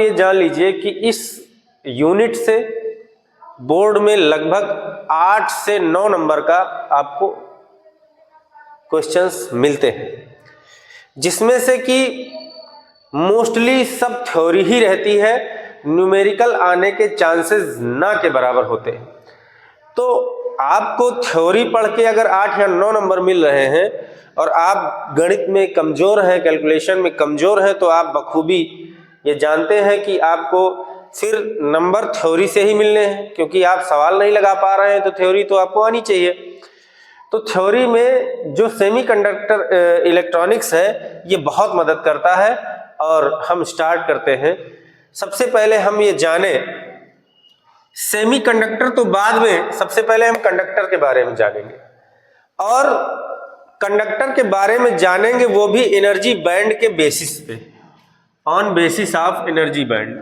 ये जान लीजिए कि इस यूनिट से बोर्ड में लगभग 8 से 9 नंबर का आपको क्वेश्चंस मिलते हैं, जिसमें से कि मोस्टली सब थ्योरी ही रहती है, न्यूमेरिकल आने के चांसेस ना के बराबर होते हैं। तो आपको थ्योरी पढ़ के अगर 8 या 9 नंबर मिल रहे हैं और आप गणित में कमजोर हैं, कैलकुलेशन में कमजोर हैं, तो आप बखूबी ये जानते हैं कि आपको फिर नंबर थ्योरी से ही मिलने हैं, क्योंकि आप सवाल नहीं लगा पा रहे हैं तो थ्योरी तो आपको आनी चाहिए। तो थ्योरी में जो सेमीकंडक्टर इलेक्ट्रॉनिक्स है ये बहुत मदद करता है। और हम स्टार्ट करते हैं। सबसे पहले हम ये जाने सेमीकंडक्टर, तो बाद में सबसे पहले हम कंडक्टर के बारे में जानेंगे, और कंडक्टर के बारे में जानेंगे वो भी एनर्जी बैंड के बेसिस पे, on basis of energy band.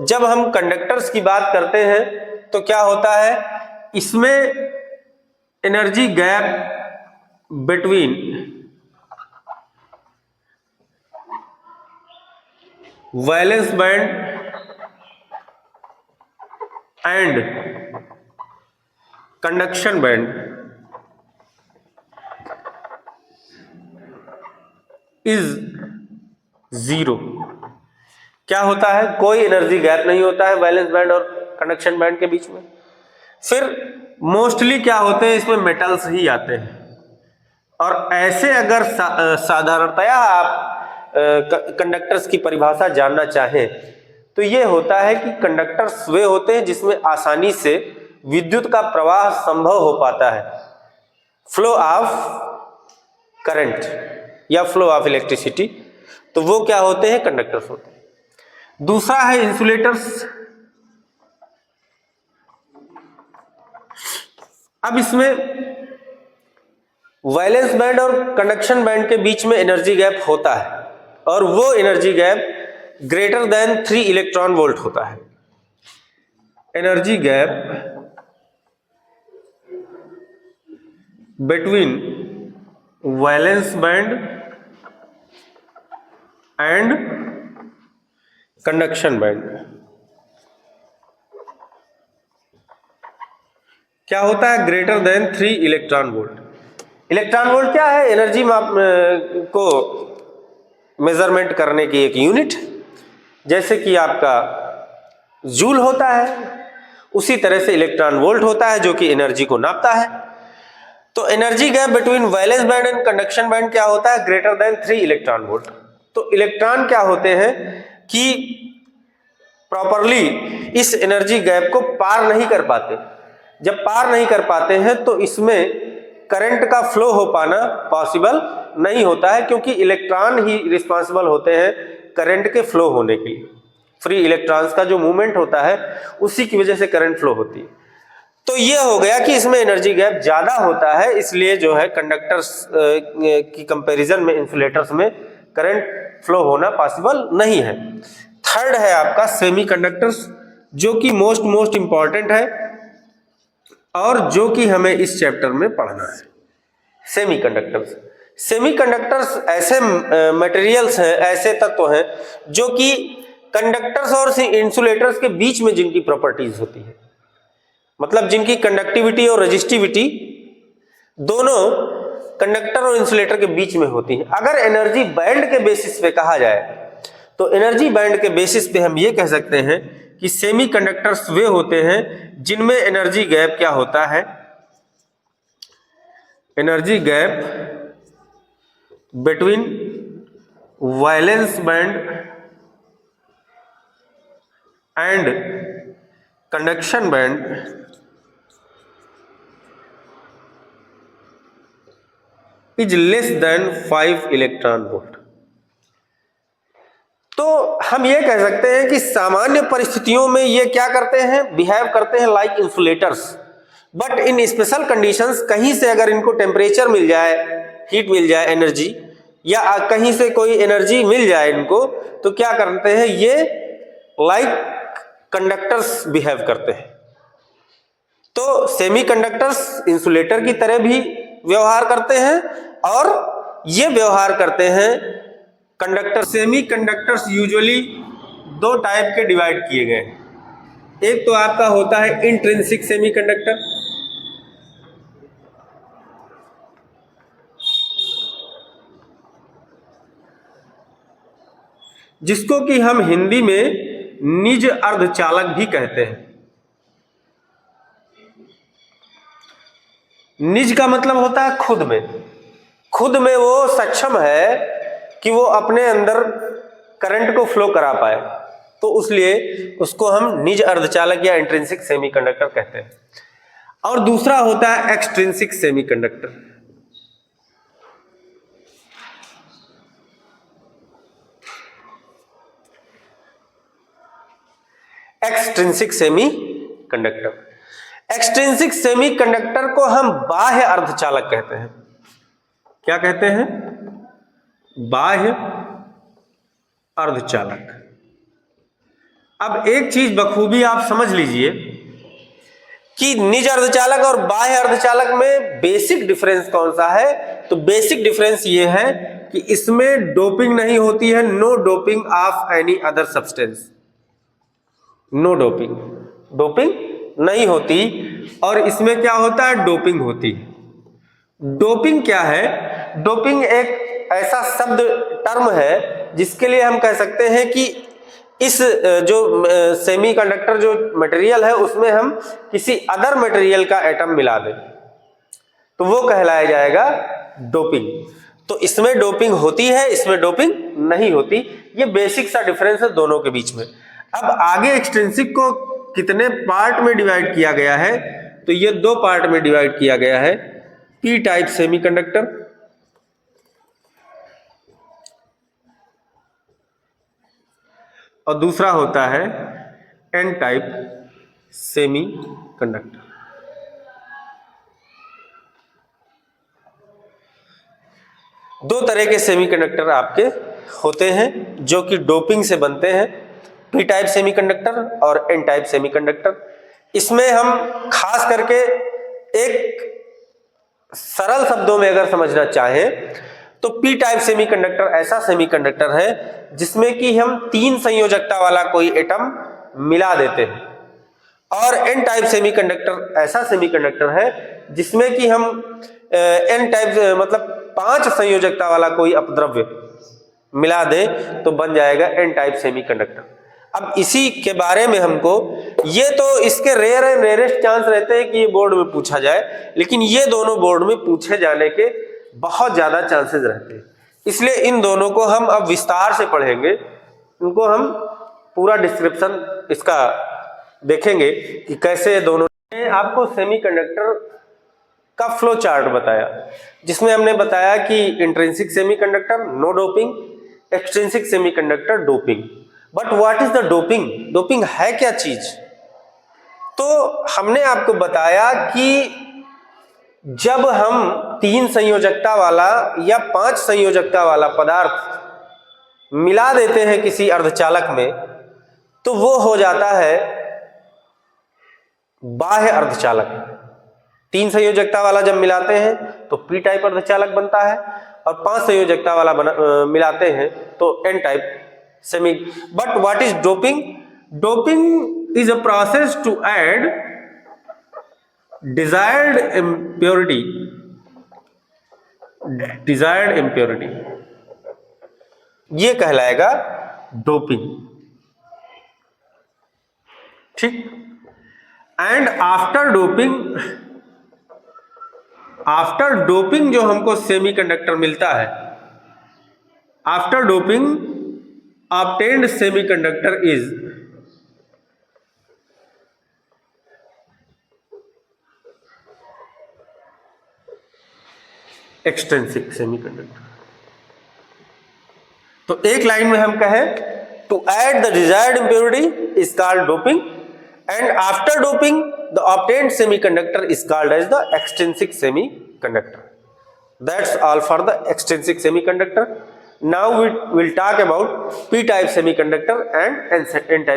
जब हम कंडक्टर्स की बात करते हैं तो क्या होता है, इसमें energy gap between valence band and conduction band is 0। क्या होता है, कोई एनर्जी गैप नहीं होता है वैलेंस बैंड और कंडक्शन बैंड के बीच में। फिर मोस्टली क्या होते हैं, इसमें मेटल्स ही आते हैं। और ऐसे अगर साधारणतया आप कंडक्टर्स की परिभाषा जानना चाहें तो ये होता है कि कंडक्टर्स वे होते हैं जिसमें आसानी से विद्युत का प्रवाह संभव हो पाता है, फ्लो ऑफ करंट या फ्लो ऑफ इलेक्ट्रिसिटी, तो वो क्या होते हैं, कंडक्टर्स होते हैं। दूसरा है इंसुलेटर्स। अब इसमें वैलेंस बैंड और कंडक्शन बैंड के बीच में एनर्जी गैप होता है, और वो energy gap greater than 3 electron volt होता है। Energy gap between valence band and conduction band क्या होता है, greater than 3 electron volt. Electron volt क्या है, एनर्जी माप को मेजरमेंट करने की एक यूनिट, जैसे कि आपका जूल होता है, उसी तरह से इलेक्ट्रॉन वोल्ट होता है जो कि एनर्जी को नापता है। तो energy gap between valence band and conduction band क्या होता है, ग्रेटर देन 3 इलेक्ट्रॉन वोल्ट। तो इलेक्ट्रॉन क्या होते हैं कि प्रॉपरली इस एनर्जी गैप को पार नहीं कर पाते। जब पार नहीं कर पाते हैं तो इसमें करंट का फ्लो हो पाना पॉसिबल नहीं होता है, क्योंकि इलेक्ट्रॉन ही रिस्पांसिबल होते हैं करंट के फ्लो होने के लिए। फ्री इलेक्ट्रॉन्स का जो मूवमेंट होता है उसी की वजह से करंट फ्लो होती है। तो ये हो गया कि इसमें एनर्जी गैप ज्यादा होता है, इसलिए जो है कंडक्टर्स की कंपैरिजन में इंसुलेटर्स में करंट फ्लो होना पॉसिबल नहीं है। थर्ड है आपका सेमीकंडक्टर्स, जो कि मोस्ट इंपॉर्टेंट है और जो कि हमें इस चैप्टर में पढ़ना है। सेमीकंडक्टर्स ऐसे मटेरियल्स हैं, ऐसे तत्व हैं जो कि कंडक्टर्स और इंसुलेटर्स के बीच में जिनकी प्रॉपर्टीज होती है, मतलब जिनकी कंडक्टिविटी और रेजिस्टिविटी दोनों कंडक्टर और इंसुलेटर के बीच में होती है। अगर एनर्जी बैंड के बेसिस पे कहा जाए तो एनर्जी बैंड के बेसिस पे हम ये कह सकते हैं कि सेमीकंडक्टर्स वे होते हैं जिनमें एनर्जी गैप क्या होता है, energy gap between valence band and conduction band is less than 5 electron volt. तो हम ये कह सकते हैं कि सामान्य परिस्थितियों में ये क्या करते हैं, बिहेव करते हैं like insulators, but in special conditions कहीं से अगर इनको टेम्परेचर मिल जाए, हीट मिल जाए, एनर्जी, या कहीं से कोई एनर्जी मिल जाए इनको, तो क्या करते हैं, ये लाइक कंडक्टर्स बिहेव करते हैं। तो सेमीकंडक्टर्स इंसुलेटर की तरह भी व्यवहार करते हैं और ये व्यवहार करते हैं कंडक्टर। सेमी कंडक्टर्स यूजुअली दो टाइप के डिवाइड किए गए हैं। एक तो आपका होता है इंट्रिंसिक सेमीकंडक्टर, जिसको कि हम हिंदी में निज अर्धचालक भी कहते हैं। निज का मतलब होता है खुद में वो सक्षम है कि वो अपने अंदर करंट को फ्लो करा पाए, तो इसलिए उसको हम निज अर्धचालक या इंट्रिंसिक सेमीकंडक्टर कहते हैं। और दूसरा होता है एक्सट्रिंसिक सेमीकंडक्टर। एक्सट्रिंसिक सेमीकंडक्टर को हम बाह्य अर्धचालक कहते हैं। क्या कहते हैं? बाह्य अर्धचालक। अब एक चीज बखूबी आप समझ लीजिए कि निज अर्धचालक और बाह्य अर्धचालक में बेसिक डिफरेंस कौन सा है। तो बेसिक डिफरेंस ये है कि इसमें डोपिंग नहीं होती है, no doping of any other substance, no doping नहीं होती। और इसमें क्या होता है? डोपिंग होती है। डोपिंग क्या है? डोपिंग एक ऐसा शब्द टर्म है जिसके लिए हम कह सकते हैं कि इस जो सेमीकंडक्टर जो मटेरियल है उसमें हम किसी अदर मटेरियल का एटम मिला दें तो वो कहलाया जाएगा डोपिंग। तो इसमें डोपिंग होती है, इसमें डोपिंग नहीं होती। ये बेसिक सा डिफरेंस है दोनों के बीच में। अब आगे एक्सट्रिंसिक को कितने पार्ट में डिवाइड किया गया है? तो ये दो पार्ट में डिवाइड किया गया है, पी टाइप सेमीकंडक्टर और दूसरा होता है एन टाइप सेमीकंडक्टर। दो तरह के सेमीकंडक्टर आपके होते हैं जो कि डोपिंग से बनते हैं, पी टाइप सेमीकंडक्टर और एन टाइप सेमीकंडक्टर। इसमें हम खास करके एक सरल शब्दों में अगर समझना चाहें तो पी टाइप सेमीकंडक्टर ऐसा सेमीकंडक्टर है जिसमें कि हम 3 संयोजकता वाला कोई एटम मिला देते हैं, और एन टाइप सेमीकंडक्टर ऐसा सेमीकंडक्टर है जिसमें कि हम एन टाइप मतलब 5 संयोजकता वाला कोई अपद्रव्य मिला दें तो बन जाएगा एन टाइप सेमीकंडक्टर। अब इसी के बारे में हमको, ये तो इसके रेयर एंड रेयरेस्ट चांस रहते हैं कि ये बोर्ड में पूछा जाए, लेकिन ये दोनों बोर्ड में पूछे जाने के बहुत ज्यादा चांसेस रहते हैं। इसलिए इन दोनों को हम अब विस्तार से पढ़ेंगे, इनको हम पूरा डिस्क्रिप्शन इसका देखेंगे कि कैसे दोनों। आपको सेमीकंडक्टर का फ्लो चार्ट बताया जिसमें हमने बताया कि intrinsic semiconductor no doping, extrinsic semiconductor doping. But what is the doping? Doping है क्या चीज? तो हमने आपको बताया कि जब हम 3 संयोजकता वाला या 5 संयोजकता वाला पदार्थ मिला देते हैं किसी अर्धचालक में तो वो हो जाता है बाह्य अर्धचालक। 3 संयोजकता वाला जब मिलाते हैं तो पी टाइप अर्धचालक बनता है, और 5 संयोजकता वाला मिलाते हैं तो N type semi. But what is doping? Doping is a process to add desired impurity, ये कहलाएगा डोपिंग। ठीक। एंड आफ्टर डोपिंग जो हमको सेमीकंडक्टर मिलता है, after doping obtained semiconductor is extrinsic semiconductor। तो एक लाइन में हम कहें to add the desired impurity is called doping, and after doping the obtained semiconductor is called as the extrinsic semiconductor. That's all for the extrinsic semiconductor. Now we will talk about p type semiconductor and n type